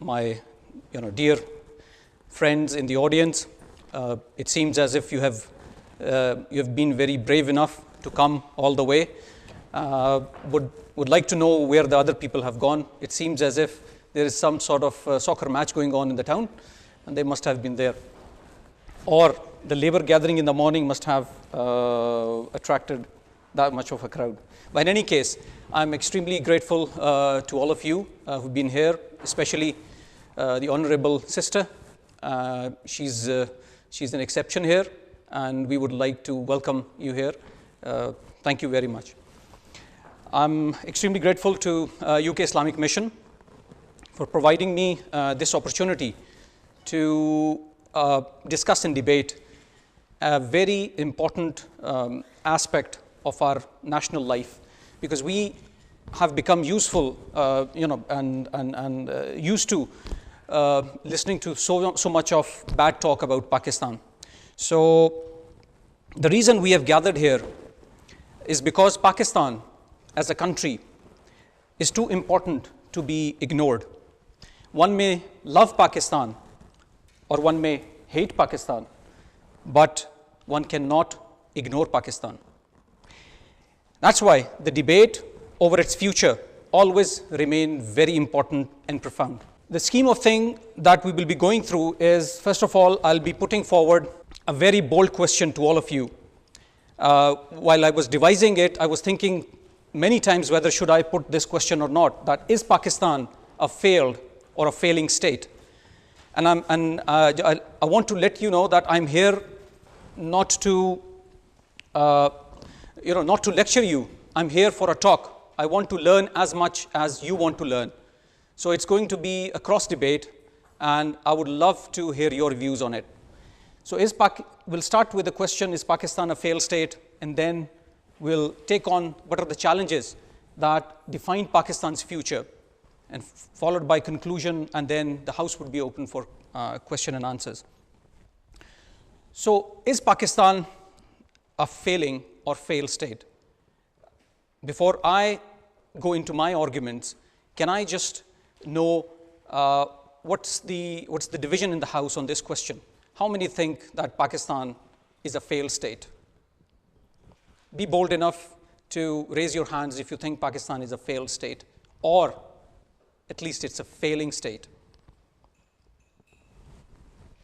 my dear friends in the audience. It seems as if you have been very brave enough to come all the way. Would like to know where the other people have gone. It seems as if there is some sort of soccer match going on in the town, and they must have been there. Or the labor gathering in the morning must have attracted that much of a crowd. But in any case, I'm extremely grateful to all of you who've been here, especially the Honorable Sister. She's an exception here, and we would like to welcome you here. Thank you very much. I'm extremely grateful to UK Islamic Mission for providing me this opportunity to discuss and debate a very important aspect of our national life, because we have become useful, and used to listening to so much of bad talk about Pakistan. So the reason we have gathered here is because Pakistan as a country is too important to be ignored. One may love Pakistan or one may hate Pakistan, but one cannot ignore Pakistan. That's why the debate over its future always remain very important and profound. The scheme of thing that we will be going through is, first of all, I'll be putting forward a very bold question to all of you. While I was devising it, I was thinking many times whether should I put this question or not, that is Pakistan a failed or a failing state? And I want to let you know that I'm here not to not to lecture you. I'm here for a talk. I want to learn as much as you want to learn. So it's going to be a cross debate, and I would love to hear your views on it. So we'll start with the question, is Pakistan a failed state? And then we'll take on what are the challenges that define Pakistan's future, and followed by conclusion, and then the house would be open for question and answers. So is Pakistan a failing or failed state? Before I go into my arguments, can I just know what's the division in the house on this question? How many think that Pakistan is a failed state? Be bold enough to raise your hands if you think Pakistan is a failed state, or at least it's a failing state.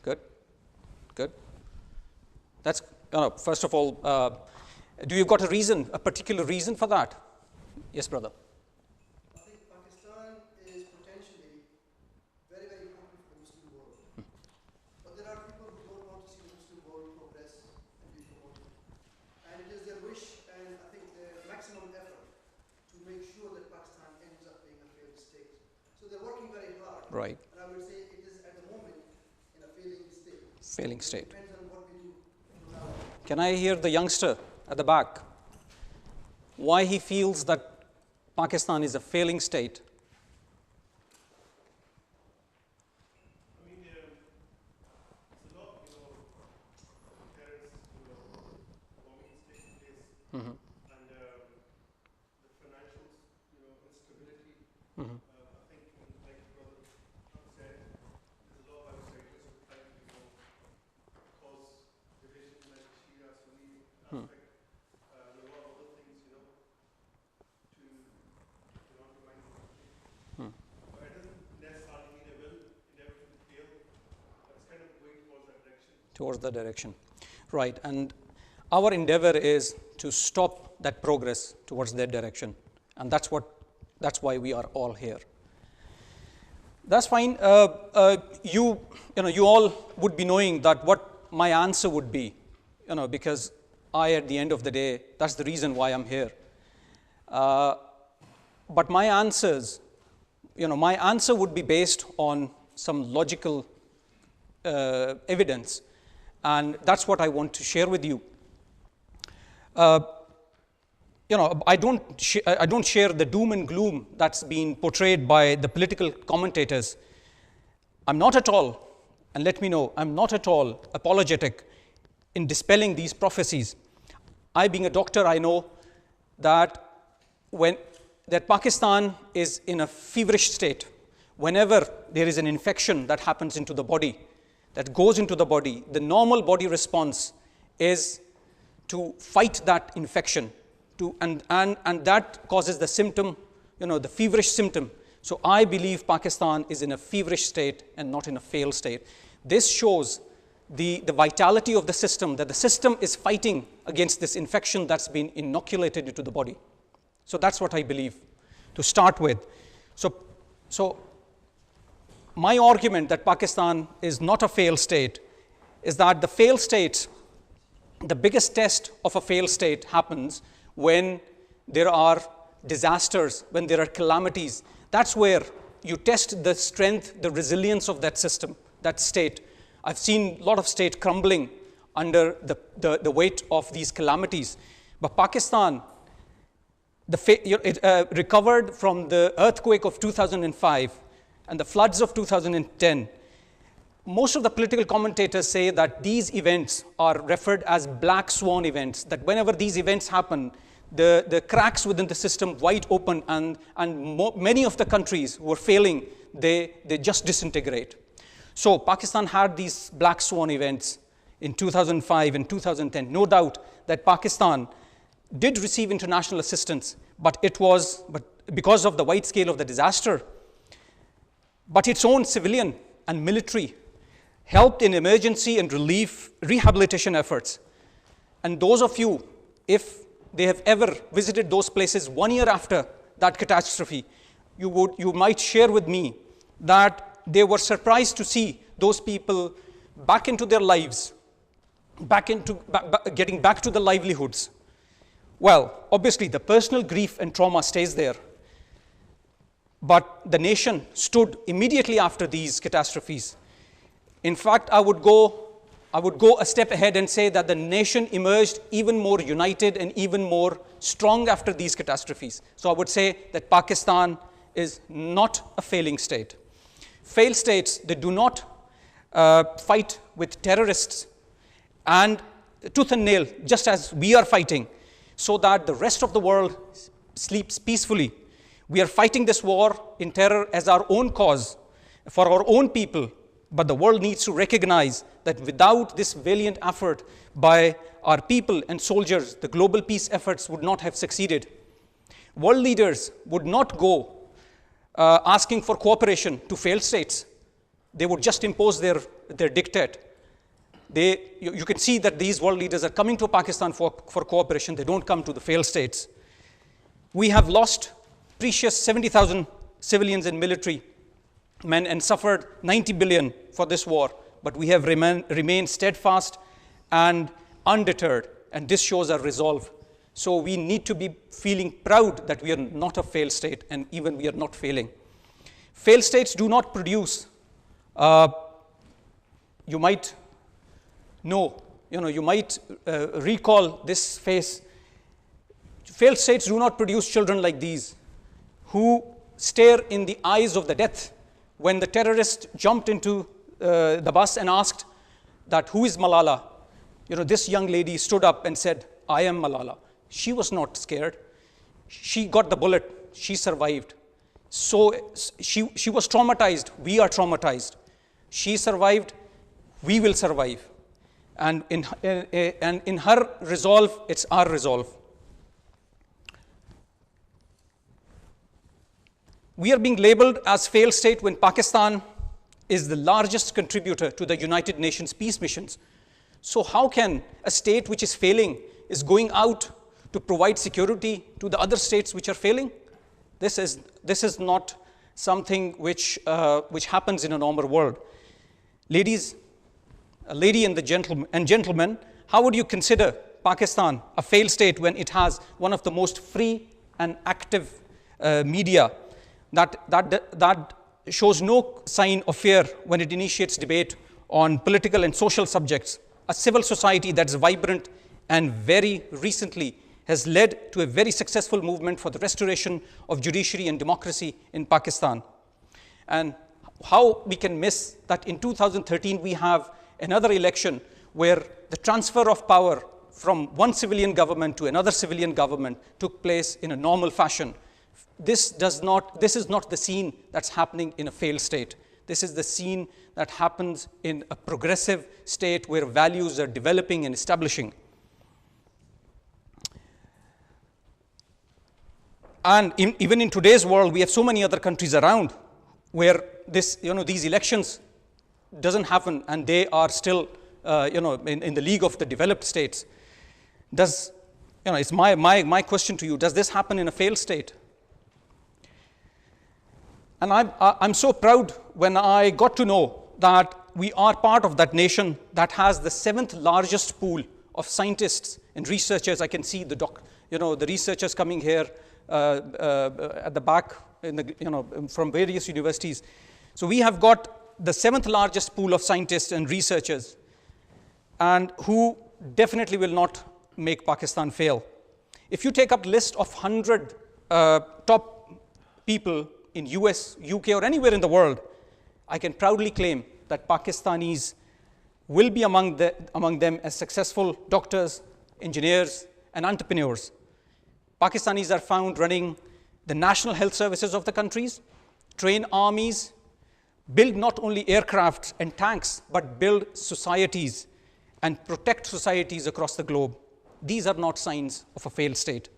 Good, good. That's first of all. Do you got a reason, a particular reason for that? Yes, brother. I think Pakistan is potentially very, very important for the Muslim world. But there are people who don't want to see the Muslim world progress and be promoted. And it is their wish, and I think their maximum effort to make sure that Pakistan ends up being a failed state. So they're working very hard. Right. And I would say it is at the moment in a failing state. Failing state. It depends on what we do now. Can I hear the youngster at the back, why he feels that Pakistan is a failing state? I mean, it's a lot, parents, bombings taking place, and the financial, instability. I think, like brother said, there's a lot of outsiders who try to, cause division, like Shia, Sunni aspect. Towards the direction. Right, and our endeavor is to stop that progress towards that direction, and that's why we are all here. That's fine. You all would be knowing that what my answer would be, because at the end of the day, that's the reason why I'm here. But my answers, my answer would be based on some logical evidence. And that's what I want to share with you. I don't share the doom and gloom that's been portrayed by the political commentators. I'm not at all, and let me know, I'm not at all apologetic in dispelling these prophecies. I, being a doctor, I know that Pakistan is in a feverish state. whenever there is an infection that happens into the body, that goes into the body, the normal body response is to fight that infection, and that causes the symptom, the feverish symptom. So I believe Pakistan is in a feverish state and not in a failed state. This shows the vitality of the system, that the system is fighting against this infection that's been inoculated into the body. So that's what I believe to start with. So my argument that Pakistan is not a failed state is that the failed states, the biggest test of a failed state happens when there are disasters, when there are calamities. That's where you test the strength, the resilience of that system, that state. I've seen a lot of states crumbling under the weight of these calamities. But Pakistan, it recovered from the earthquake of 2005 and the floods of 2010. Most of the political commentators say that these events are referred as black swan events, that whenever these events happen, the cracks within the system wide open, and many of the countries who are failing, they just disintegrate. So Pakistan had these black swan events in 2005 and 2010. No doubt that Pakistan did receive international assistance, but because of the wide scale of the disaster, but its own civilian and military helped in emergency and relief rehabilitation efforts. And those of you, if they have ever visited those places 1 year after that catastrophe, you might share with me that they were surprised to see those people back into their lives, getting back to the livelihoods. Well, obviously the personal grief and trauma stays there, but the nation stood immediately after these catastrophes. In fact, I would go a step ahead and say that the nation emerged even more united and even more strong after these catastrophes. So I would say that Pakistan is not a failing state. Failed states, they do not fight with terrorists and tooth and nail, just as we are fighting, so that the rest of the world sleeps peacefully. We are fighting this war in terror as our own cause, for our own people, but the world needs to recognize that without this valiant effort by our people and soldiers, the global peace efforts would not have succeeded. World leaders would not go asking for cooperation to failed states. They would just impose their diktat. You can see that these world leaders are coming to Pakistan for cooperation. They don't come to the failed states. We have lost precious 70,000 civilians and military men and suffered 90 billion for this war, but we have remained steadfast and undeterred, and this shows our resolve. So we need to be feeling proud that we are not a failed state, and even we are not failing. Failed states do not produce, you might know, you might recall this phase. Failed states do not produce children like these, who stare in the eyes of the death. When the terrorist jumped into the bus and asked that, who is Malala? This young lady stood up and said, I am Malala. She was not scared. She got the bullet. She survived. So she was traumatized. We are traumatized. She survived. We will survive. And in her resolve, it's our resolve. We are being labeled as failed state when Pakistan is the largest contributor to the United Nations peace missions. So how can a state which is failing is going out to provide security to the other states which are failing? This is not something which happens in a normal world. Lady and gentlemen, how would you consider Pakistan a failed state when it has one of the most free and active media that shows no sign of fear when it initiates debate on political and social subjects, a civil society that's vibrant and very recently has led to a very successful movement for the restoration of judiciary and democracy in Pakistan. And how we can miss that in 2013 we have another election where the transfer of power from one civilian government to another civilian government took place in a normal fashion. this is not the scene that's happening in a failed state. This is the scene that happens in a progressive state where values are developing and establishing. And even in today's world, we have so many other countries around where these elections doesn't happen, and they are still, in the league of the developed states. It's my question to you: does this happen in a failed state? And I'm so proud when I got to know that we are part of that nation that has the 7th largest pool of scientists and researchers. I can see the researchers coming here at the back, from various universities. So we have got the 7th largest pool of scientists and researchers, and who definitely will not make Pakistan fail. If you take up list of 100 top people in US, UK, or anywhere in the world, I can proudly claim that Pakistanis will be among them as successful doctors, engineers, and entrepreneurs. Pakistanis are found running the national health services of the countries, train armies, build not only aircrafts and tanks, but build societies and protect societies across the globe. These are not signs of a failed state.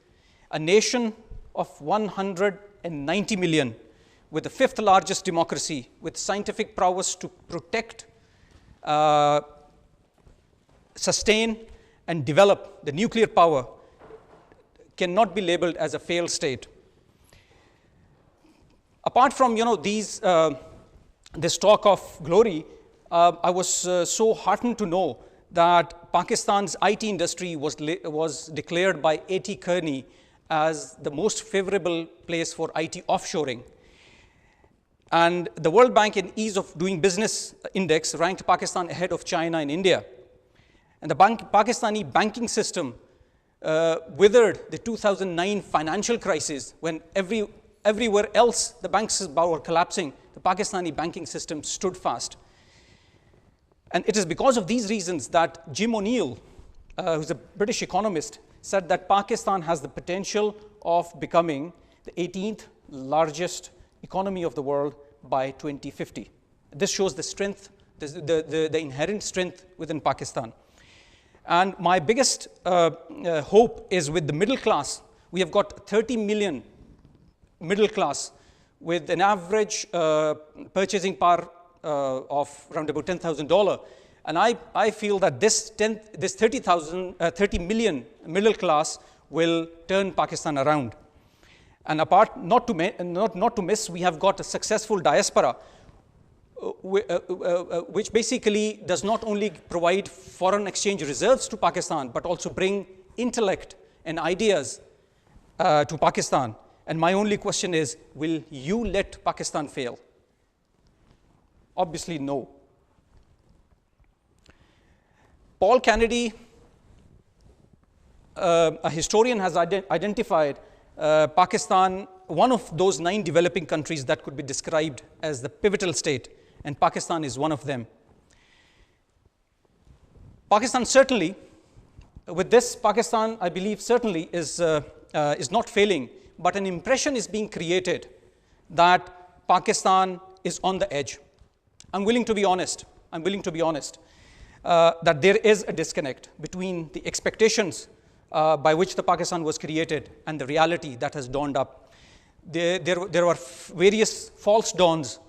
A nation of 190 million, with the 5th largest democracy, with scientific prowess to protect, sustain, and develop the nuclear power, cannot be labeled as a failed state. Apart from this talk of glory, I was so heartened to know that Pakistan's IT industry was declared by A.T. Kearney as the most favorable place for IT offshoring. And the World Bank and Ease of Doing Business Index ranked Pakistan ahead of China and India. And the Pakistani banking system withered the 2009 financial crisis, when everywhere else the banks were collapsing. The Pakistani banking system stood fast. And it is because of these reasons that Jim O'Neill, who's a British economist, said that Pakistan has the potential of becoming the 18th largest economy of the world by 2050. This shows the strength, the inherent strength within Pakistan. And my biggest hope is with the middle class. We have got 30 million middle class with an average purchasing power of around about $10,000. And I feel that this 30 million middle class will turn Pakistan around. And apart, not to miss, we have got a successful diaspora, which basically does not only provide foreign exchange reserves to Pakistan, but also bring intellect and ideas to Pakistan. And my only question is, will you let Pakistan fail? Obviously, no. Paul Kennedy, a historian, has identified Pakistan, one of those 9 developing countries that could be described as the pivotal state, and Pakistan is one of them. Pakistan certainly, with this, Pakistan, I believe, certainly is not failing, but an impression is being created that Pakistan is on the edge. I'm willing to be honest that there is a disconnect between the expectations by which the Pakistan was created and the reality that has dawned up. There were various false dawns.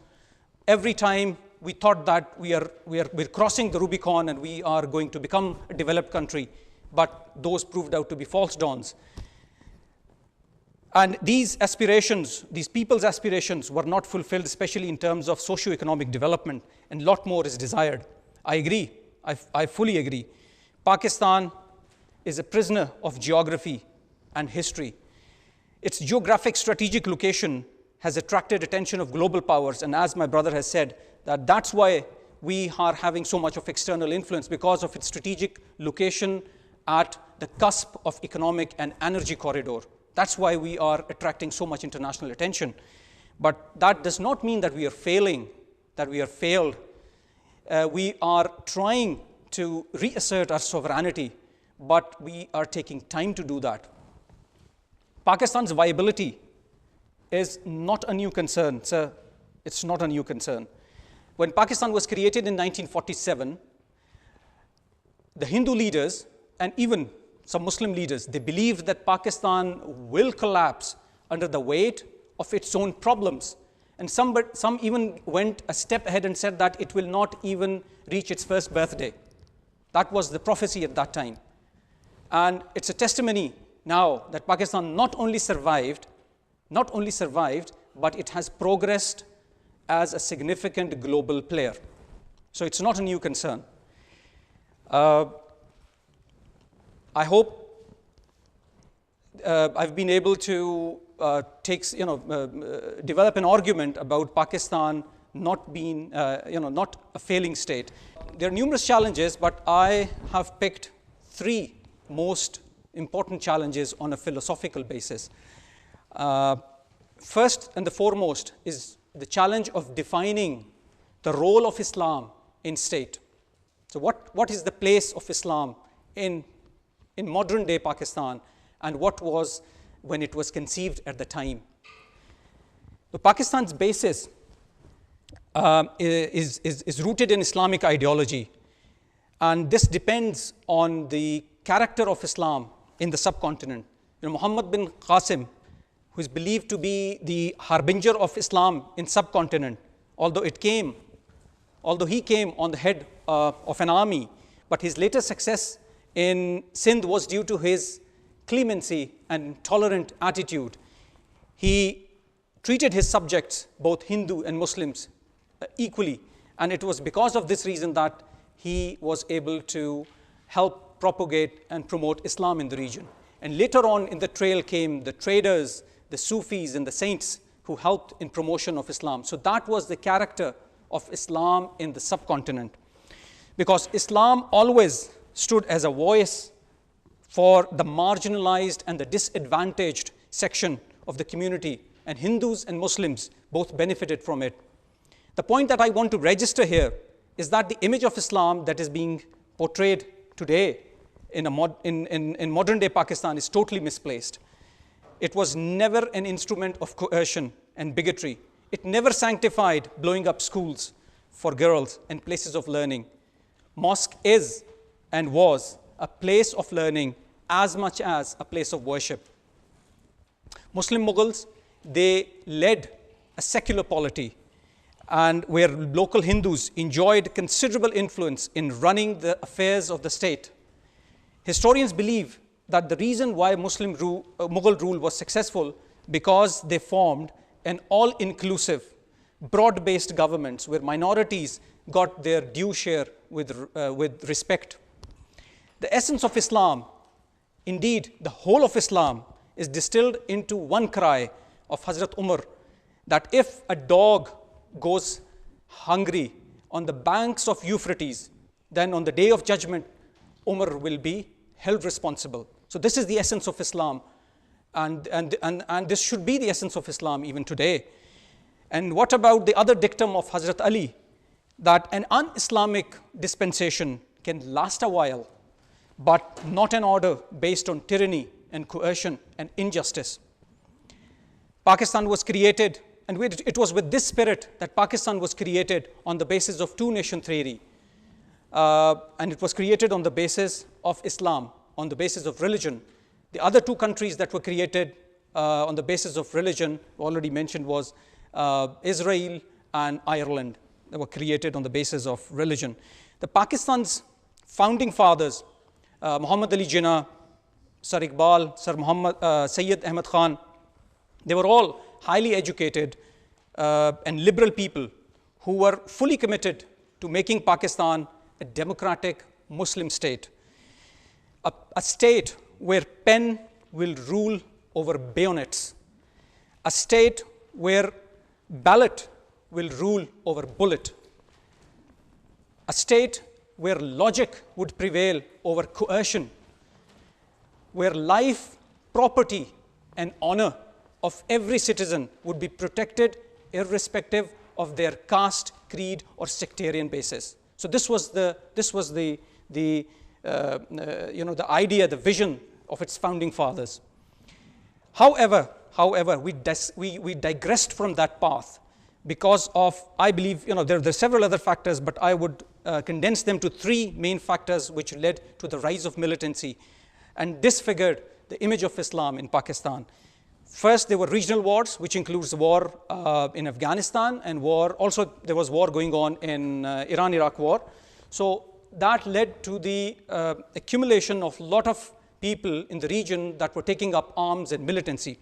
Every time we thought that we're crossing the Rubicon and we are going to become a developed country, but those proved out to be false dawns. And these aspirations, these people's aspirations, were not fulfilled, especially in terms of socio-economic development, and a lot more is desired. I agree. I fully agree. Pakistan is a prisoner of geography and history. Its geographic strategic location has attracted attention of global powers, and as my brother has said, that's why we are having so much of external influence, because of its strategic location at the cusp of economic and energy corridor. That's why we are attracting so much international attention. But that does not mean that we are failing, that we are failed. We are trying to reassert our sovereignty, but we are taking time to do that. Pakistan's viability is not a new concern, sir. It's not a new concern. When Pakistan was created in 1947, the Hindu leaders and even some Muslim leaders, they believed that Pakistan will collapse under the weight of its own problems. And some even went a step ahead and said that it will not even reach its first birthday. That was the prophecy at that time. And it's a testimony now that Pakistan not only survived, but it has progressed as a significant global player. So it's not a new concern. I hope I've been able to develop an argument about Pakistan not being, not a failing state. There are numerous challenges, but I have picked three most important challenges on a philosophical basis. First and the foremost is the challenge of defining the role of Islam in state. So what is the place of Islam in modern day Pakistan, and what was when it was conceived at the time? So Pakistan's basis is rooted in Islamic ideology, and this depends on the character of Islam in the subcontinent. Muhammad bin Qasim, who is believed to be the harbinger of Islam in subcontinent, although he came on the head of an army, but his later success in Sindh was due to his clemency and tolerant attitude. He treated his subjects, both Hindu and Muslims, equally, and it was because of this reason that he was able to help propagate and promote Islam in the region. And later on in the trail came the traders, the Sufis, and the saints who helped in promotion of Islam. So that was the character of Islam in the subcontinent, because Islam always stood as a voice for the marginalized and the disadvantaged section of the community, and Hindus and Muslims both benefited from it. The point that I want to register here is that the image of Islam that is being portrayed today in modern day Pakistan is totally misplaced. It was never an instrument of coercion and bigotry. It never sanctified blowing up schools for girls and places of learning. Mosque is and was a place of learning as much as a place of worship. Muslim Mughals, they led a secular polity, and where local Hindus enjoyed considerable influence in running the affairs of the state. Historians believe that the reason why Mughal rule was successful because they formed an all-inclusive, broad-based governments where minorities got their due share with respect. The essence of Islam, indeed the whole of Islam, is distilled into one cry of Hazrat Umar, that if a dog goes hungry on the banks of Euphrates, then on the day of judgment, Umar will be held responsible. So this is the essence of Islam, and this should be the essence of Islam even today. And what about the other dictum of Hazrat Ali, that an un-Islamic dispensation can last a while, but not an order based on tyranny and coercion and injustice. Pakistan was created, and it was with this spirit that Pakistan was created on the basis of two-nation theory. And it was created on the basis of Islam, on the basis of religion. The other two countries that were created on the basis of religion, already mentioned, was Israel and Ireland. They were created on the basis of religion. The Pakistan's founding fathers, Muhammad Ali Jinnah, Sir Iqbal, Sir Sayyid Ahmad Khan, they were all highly educated and liberal people who were fully committed to making Pakistan a democratic Muslim state, a state where pen will rule over bayonets, a state where ballot will rule over bullet, a state where logic would prevail over coercion, where life, property, and honor of every citizen would be protected irrespective of their caste, creed, or sectarian basis. So this was the idea, the vision of its founding fathers. However, however, we digressed from that path because of, I believe, there are several other factors, but I would condense them to three main factors which led to the rise of militancy and disfigured the image of Islam in Pakistan. First, there were regional wars, which includes the war in Afghanistan, and also there was war going on in Iran-Iraq war. So that led to the accumulation of a lot of people in the region that were taking up arms and militancy.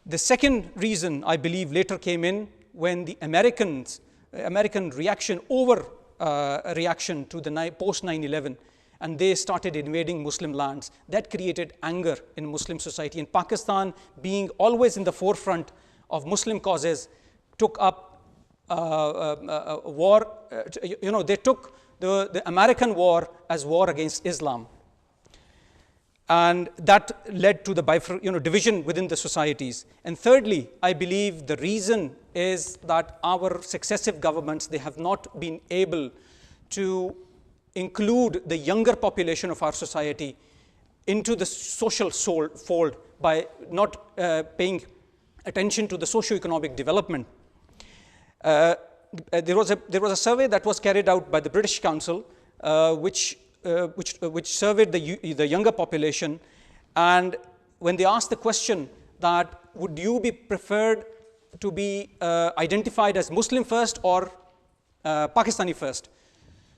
The second reason, I believe, later came in when the American reaction reaction to the post 9/11, and they started invading Muslim lands. That created anger in Muslim society. And Pakistan, being always in the forefront of Muslim causes, took up war. They took the American war as war against Islam. And that led to the division within the societies. And thirdly, I believe the reason is that our successive governments, they have not been able to include the younger population of our society into the social fold by not paying attention to the socio-economic development. There was a survey that was carried out by the British Council, which surveyed the younger population, and when they asked the question that would you be preferred to be identified as Muslim first or Pakistani first,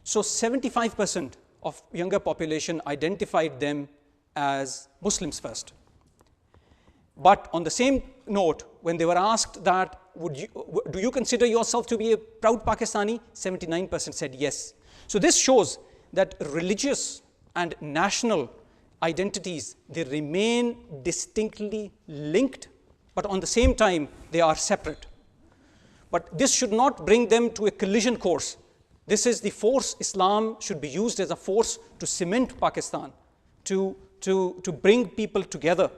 so 75% of younger population identified them as Muslims first. But on the same note, when they were asked that do you consider yourself to be a proud Pakistani, 79% said yes. So this shows that religious and national identities, they remain distinctly linked, but on the same time, they are separate. But this should not bring them to a collision course. This is the force. Islam should be used as a force to cement Pakistan, to bring people together.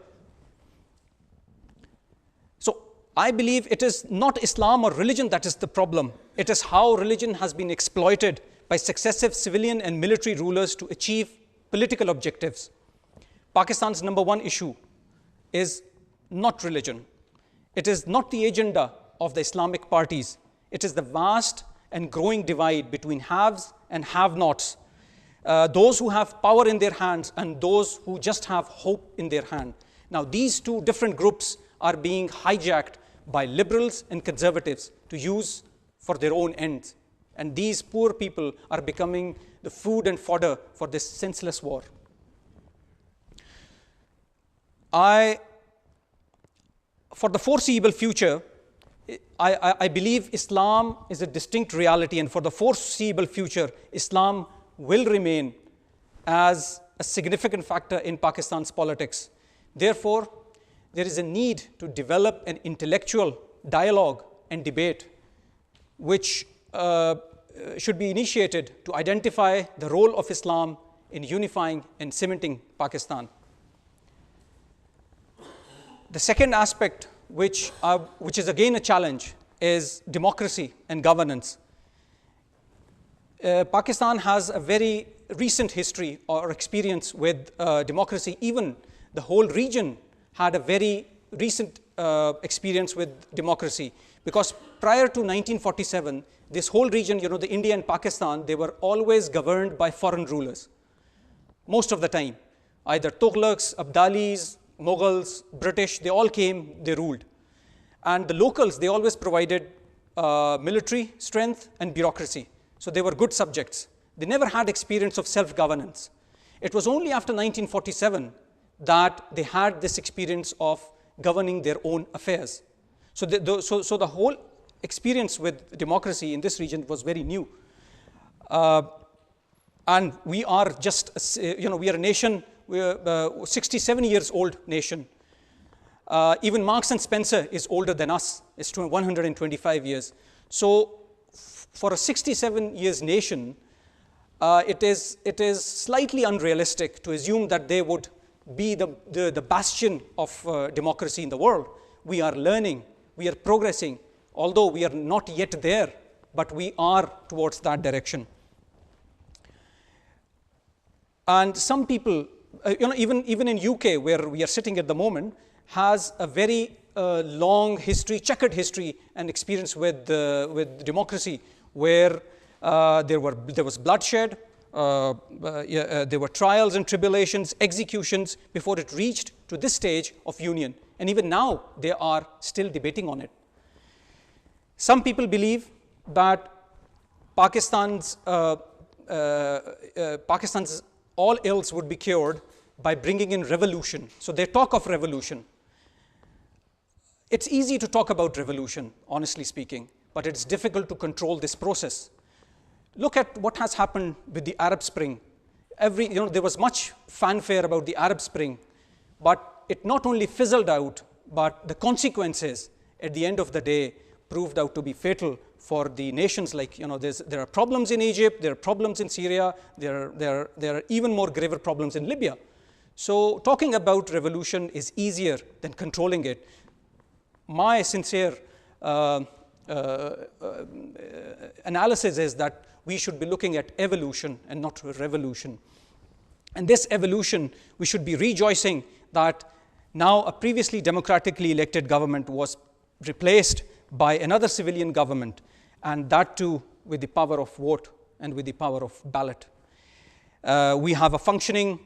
So I believe it is not Islam or religion that is the problem. It is how religion has been exploited by successive civilian and military rulers to achieve political objectives. Pakistan's number one issue is not religion. It is not the agenda of the Islamic parties. It is the vast and growing divide between haves and have-nots, those who have power in their hands and those who just have hope in their hand. Now, these two different groups are being hijacked by liberals and conservatives to use for their own ends. And these poor people are becoming the food and fodder for this senseless war. For the foreseeable future, I believe Islam is a distinct reality, and for the foreseeable future, Islam will remain as a significant factor in Pakistan's politics. Therefore, there is a need to develop an intellectual dialogue and debate which should be initiated to identify the role of Islam in unifying and cementing Pakistan. The second aspect, which is again a challenge, is democracy and governance. Pakistan has a very recent history or experience with democracy. Even the whole region had a very recent experience with democracy, because prior to 1947, this whole region, the India and Pakistan, they were always governed by foreign rulers. Most of the time, either Tughlaqs, Abdalis, Mughals, British, they all came, they ruled. And the locals, they always provided military strength and bureaucracy. So they were good subjects. They never had experience of self-governance. It was only after 1947 that they had this experience of governing their own affairs. So the whole experience with democracy in this region was very new. And we are just, we are a nation, we're a 67 years old nation. Even Marks and Spencer is older than us. It's 125 years. So for a 67 years nation, it is slightly unrealistic to assume that they would be the bastion of democracy in the world. We are learning, we are progressing, although we are not yet there, but we are towards that direction. And some people, even in UK, where we are sitting at the moment, has a very long history, checkered history and experience with democracy, where there was bloodshed, there were trials and tribulations, executions before it reached to this stage of union. And even now, they are still debating on it. Some people believe that Pakistan's all ills would be cured by bringing in revolution. So they talk of revolution. It's easy to talk about revolution, honestly speaking, but it's difficult to control this process. Look at what has happened with the Arab Spring. There was much fanfare about the Arab Spring, but it not only fizzled out, but the consequences at the end of the day proved out to be fatal for the nations. Like, there are problems in Egypt, there are problems in Syria, there are even more graver problems in Libya. So talking about revolution is easier than controlling it. My sincere analysis is that we should be looking at evolution and not revolution. And this evolution, we should be rejoicing that now a previously democratically elected government was replaced by another civilian government, and that too with the power of vote and with the power of ballot. We have a functioning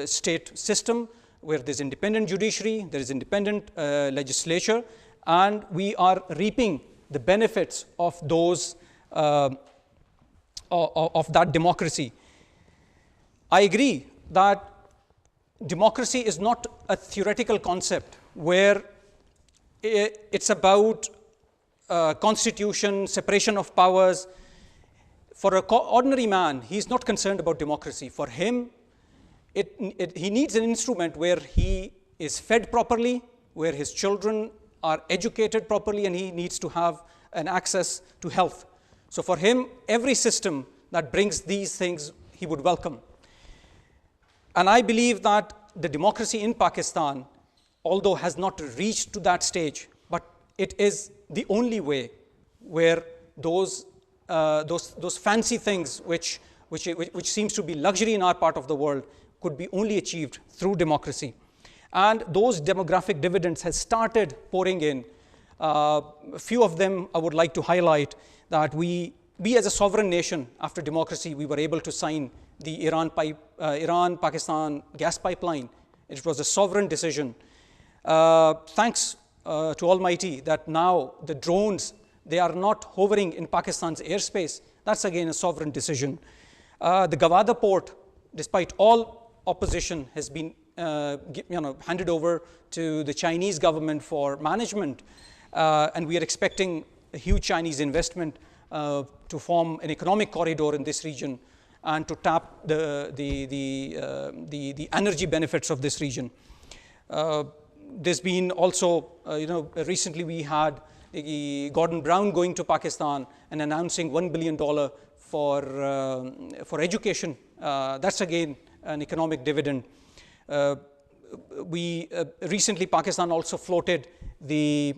state system where there's independent judiciary, there is independent legislature, and we are reaping the benefits of those of that democracy. I agree that democracy is not a theoretical concept where it's about constitution, separation of powers. For an ordinary man, he's not concerned about democracy. For him, he needs an instrument where he is fed properly, where his children are educated properly, and he needs to have an access to health. So for him, every system that brings these things, he would welcome. And I believe that the democracy in Pakistan, although has not reached to that stage, but it is the only way where those fancy things which seems to be luxury in our part of the world could be only achieved through democracy. And those demographic dividends has started pouring in. A few of them I would like to highlight, that we as a sovereign nation, after democracy, we were able to sign the Iran-Pakistan gas pipeline. It was a sovereign decision. Thanks to Almighty that now the drones, they are not hovering in Pakistan's airspace. That's again a sovereign decision. The Gawada port, despite all opposition, has been handed over to the Chinese government for management, and we are expecting a huge Chinese investment to form an economic corridor in this region and to tap the energy benefits of this region. There's been also, recently we had Gordon Brown going to Pakistan and announcing $1 billion for education. That's again an economic dividend. Recently Pakistan also floated the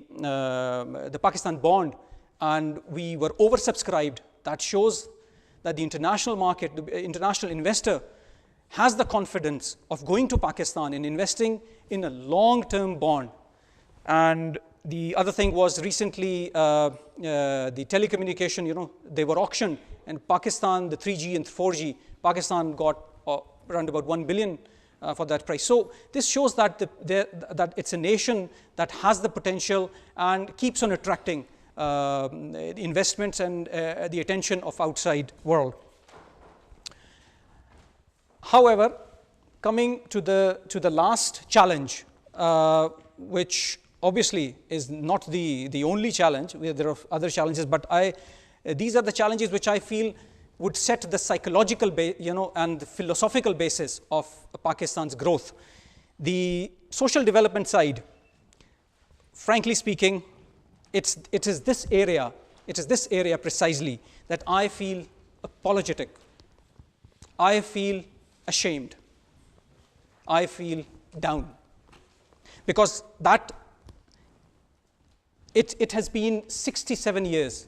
Pakistan bond, and we were oversubscribed. That shows that the international market, the international investor, has the confidence of going to Pakistan and investing in a long-term bond. And the other thing was recently the telecommunication, they were auctioned, and Pakistan, the 3G and 4G, Pakistan got around about 1 billion for that price. So this shows that that it's a nation that has the potential and keeps on attracting investments and the attention of outside world. However, coming to the last challenge, which obviously is not the only challenge. There are other challenges, but these are the challenges which I feel would set the psychological and the philosophical basis of Pakistan's growth. The social development side, frankly speaking, it is this area precisely that I feel apologetic. I feel ashamed. I feel down. Because it has been 67 years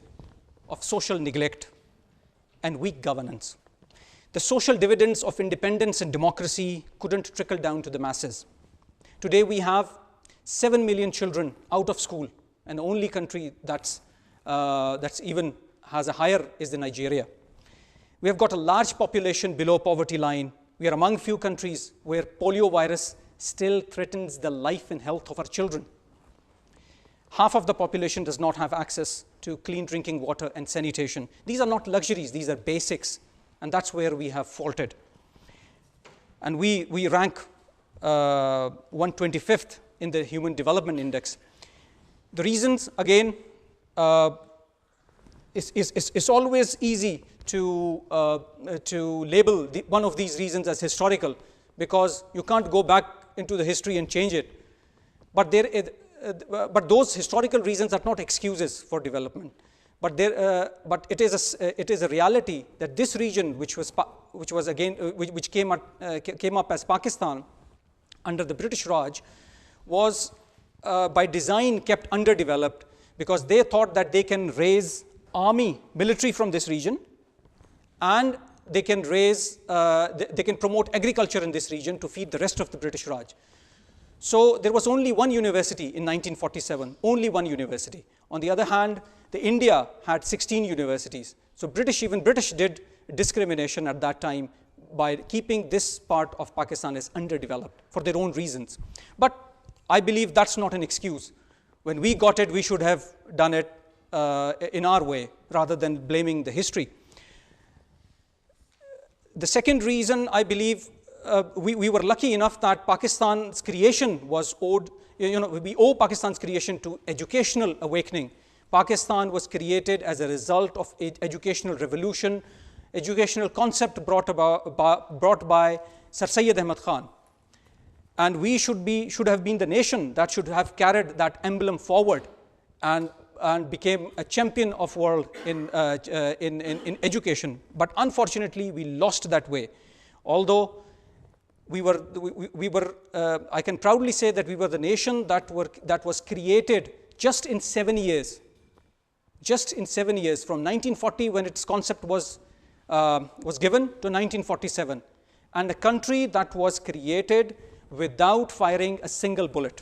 of social neglect and weak governance. The social dividends of independence and democracy couldn't trickle down to the masses. Today we have 7 million children out of school, and the only country that's even has a higher is the Nigeria. We have got a large population below poverty line. We are among few countries where polio virus still threatens the life and health of our children. Half of the population does not have access to clean drinking water and sanitation. These are not luxuries, these are basics, and that's where we have faulted. And we rank 125th in the Human Development Index. The reasons, again, it's always easy to label one of these reasons as historical, because you can't go back into the history and change it. But those historical reasons are not excuses for development. But it is a reality that this region, which came up as Pakistan under the British Raj, was by design kept underdeveloped, because they thought that they can raise military from this region, and they can promote agriculture in this region to feed the rest of the British Raj. So there was only one university in 1947, only one university. On the other hand, India had 16 universities. So even British did discrimination at that time by keeping this part of Pakistan as underdeveloped for their own reasons. But I believe that's not an excuse. When we got it, we should have done it in our way rather than blaming the history. The second reason, I believe, we were lucky enough that Pakistan's creation was owed, we owe Pakistan's creation to educational awakening. Pakistan was created as a result of educational revolution, educational concept brought by Sir Syed Ahmad Khan. And we should have been the nation that should have carried that emblem forward and became a champion of world in education. But unfortunately, we lost that way. Although I can proudly say that we were the nation that was created just in 7 years. Just in 7 years, from 1940 when its concept was given to 1947, and a country that was created without firing a single bullet.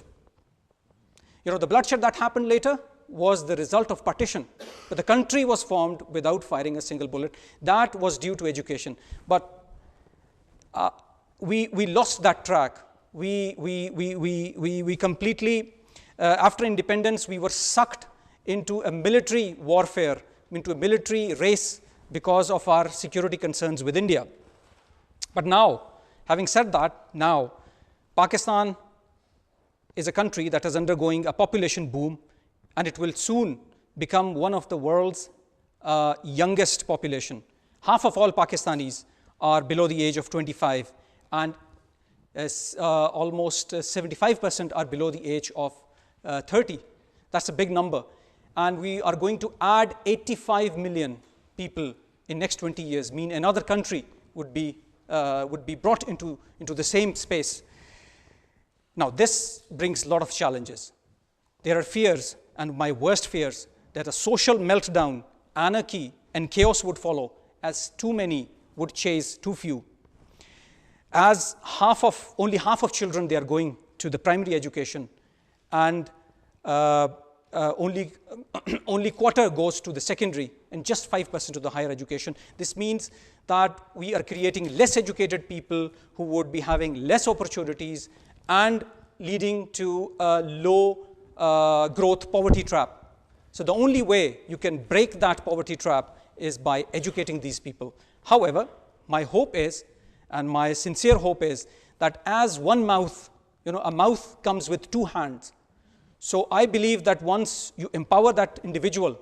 The bloodshed that happened later was the result of partition, but the country was formed without firing a single bullet. That was due to education. But we lost that track. We completely, after independence, we were sucked into a military warfare, into a military race because of our security concerns with India. But now, having said that, now Pakistan is a country that is undergoing a population boom, and it will soon become one of the world's youngest population. Half of all Pakistanis are below the age of 25, and almost 75% are below the age of 30. That's a big number. And we are going to add 85 million people in next 20 years, mean another country would be brought into the same space. Now, this brings a lot of challenges. There are fears, and my worst fears, that a social meltdown, anarchy, and chaos would follow, as too many would chase too few. As only half of children, they are going to the primary education, and only quarter goes to the secondary, and just 5% to the higher education. This means that we are creating less educated people who would be having less opportunities and leading to a low growth poverty trap. So the only way you can break that poverty trap is by educating these people. However, my hope is, and my sincere hope is, that as one mouth, a mouth comes with two hands. So I believe that once you empower that individual,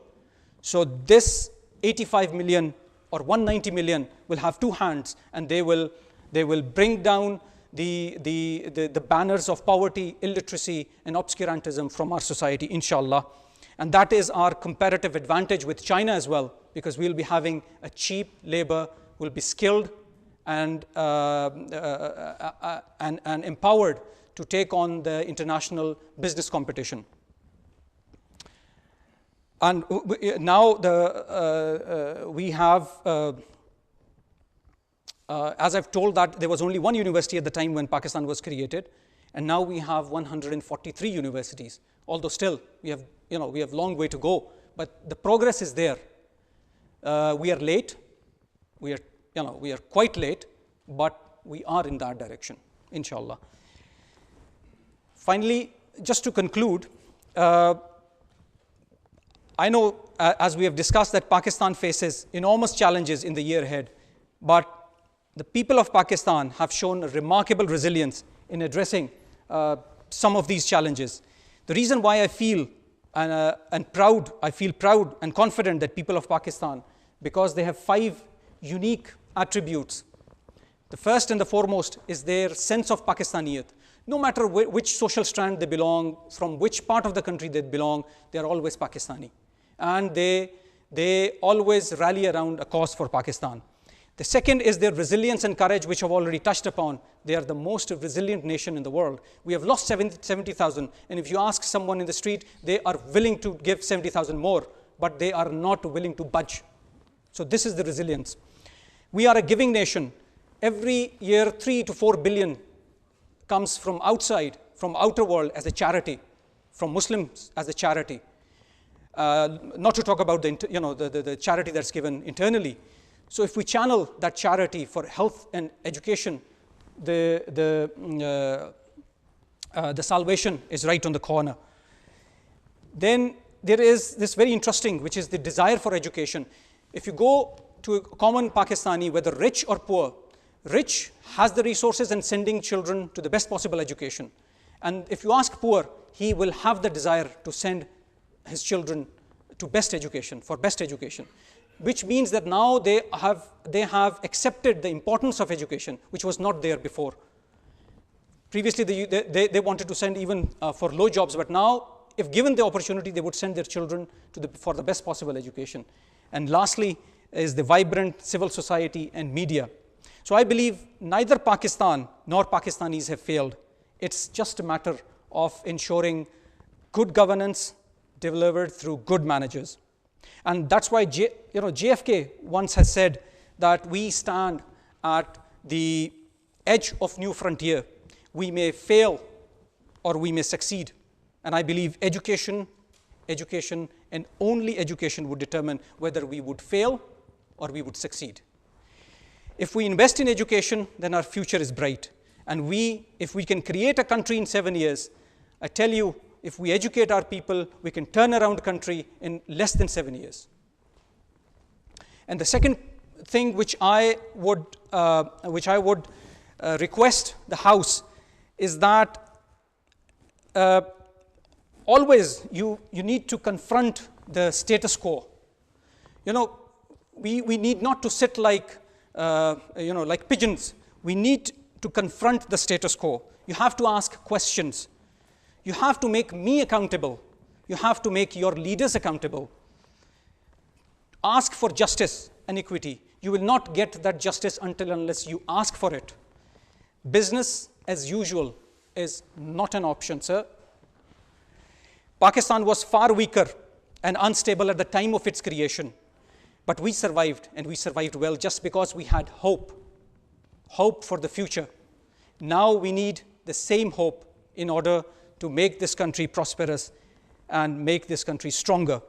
so this 85 million or 190 million will have two hands, and they will bring down the banners of poverty, illiteracy, and obscurantism from our society, inshallah. And that is our comparative advantage with China as well, because we'll be having a cheap labor, will be skilled and empowered to take on the international business competition. And now we have, as I've told, that there was only one university at the time when Pakistan was created, and now we have 143 universities. Although still we have long way to go, but the progress is there. We are late. We are quite late, but we are in that direction, inshallah. Finally, just to conclude, I know, as we have discussed, that Pakistan faces enormous challenges in the year ahead, but the people of Pakistan have shown a remarkable resilience in addressing some of these challenges. The reason why I feel proud and confident that people of Pakistan, because they have 5 unique attributes. The first and the foremost is their sense of Pakistaniyat. No matter which social strand they belong, from which part of the country they belong, they are always Pakistani. And they always rally around a cause for Pakistan. The second is their resilience and courage, which I've already touched upon. They are the most resilient nation in the world. We have lost 70,000, and if you ask someone in the street, they are willing to give 70,000 more, but they are not willing to budge. So this is the resilience. We are a giving nation. Every year, 3 to 4 billion comes from outside, from outer world as a charity, from Muslims as a charity. Not to talk about the charity that's given internally. So if we channel that charity for health and education, the salvation is right on the corner. Then there is this very interesting, which is the desire for education. If you go to a common Pakistani, whether rich or poor, rich has the resources and sending children to the best possible education. And if you ask poor, he will have the desire to send his children to best education, for best education, which means that now they have accepted the importance of education, which was not there before. Previously, they wanted to send even for low jobs, but now, if given the opportunity, they would send their children for the best possible education. And lastly is the vibrant civil society and media. So I believe neither Pakistan nor Pakistanis have failed. It's just a matter of ensuring good governance delivered through good managers. And that's why JFK once has said that we stand at the edge of new frontier. We may fail or we may succeed. And I believe education, and only education would determine whether we would fail or we would succeed. If we invest in education, then our future is bright. And if we can create a country in 7 years, I tell you, if we educate our people, we can turn around country in less than 7 years. And the second thing which I would request the House is that always you need to confront the status quo. We need not to sit like pigeons. We need to confront the status quo. You have to ask questions. You have to make me accountable. You have to make your leaders accountable. Ask for justice and equity. You will not get that justice unless you ask for it. Business as usual is not an option, sir. Pakistan was far weaker and unstable at the time of its creation. But we survived, and we survived well just because we had hope for the future. Now we need the same hope in order to make this country prosperous and make this country stronger.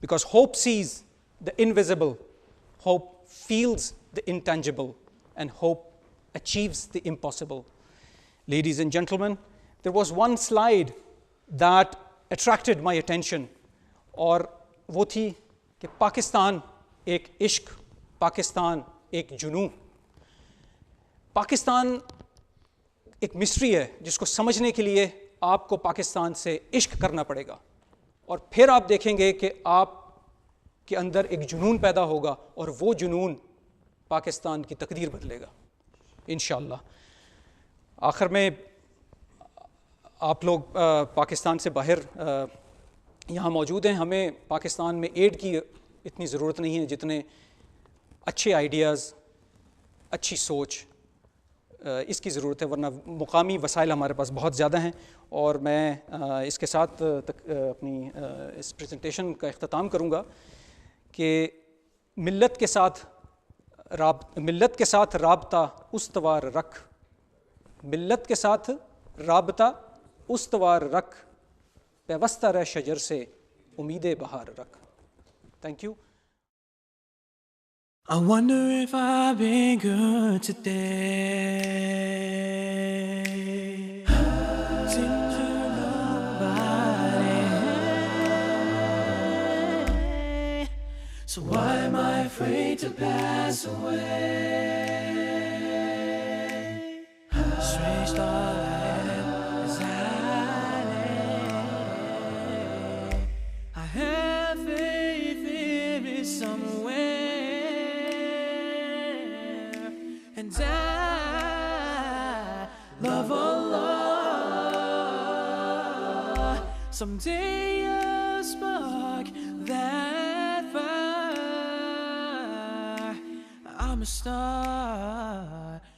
Because hope sees the invisible, hope feels the intangible, and hope achieves the impossible. Ladies and gentlemen, there was one slide that attracted my attention, और वो थी कि पाकिस्तान एक इश्क, पाकिस्तान एक जुनून. पाकिस्तान एक mystery है जिसको समझने के लिए आपको पाकिस्तान से इश्क करना पड़ेगा, और फिर आप देखेंगे कि आपके अंदर एक जुनून पैदा होगा, और वो जुनून पाकिस्तान की तकदीर बदलेगा इंशाअल्लाह. आखिर में आप लोग पाकिस्तान से बाहर यहाँ मौजूद हैं. हमें पाकिस्तान में एड की इतनी ज़रूरत नहीं है जितने अच्छे आइडियाज़, अच्छी सोच इसकी ज़रूरत है, वरना मुकामी वसाइल हमारे पास बहुत ज़्यादा हैं. और मैं इसके साथ अपनी इस प्रेजेंटेशन का इख्तिताम करूँगा कि मिल्लत के साथ राबता उस्तवार रख, मिल्लत के साथ राबता उस्तवार रख, पैवस्ता रह शजर से उम्मीद बहार रख. Thank you. I wonder if I've been good today. Didn't hurt nobody. So why am I afraid to pass away? Strange thought I had as I lay. I have faith there is somewhere, and I love Allah. Someday a spark that fire, I'm a star.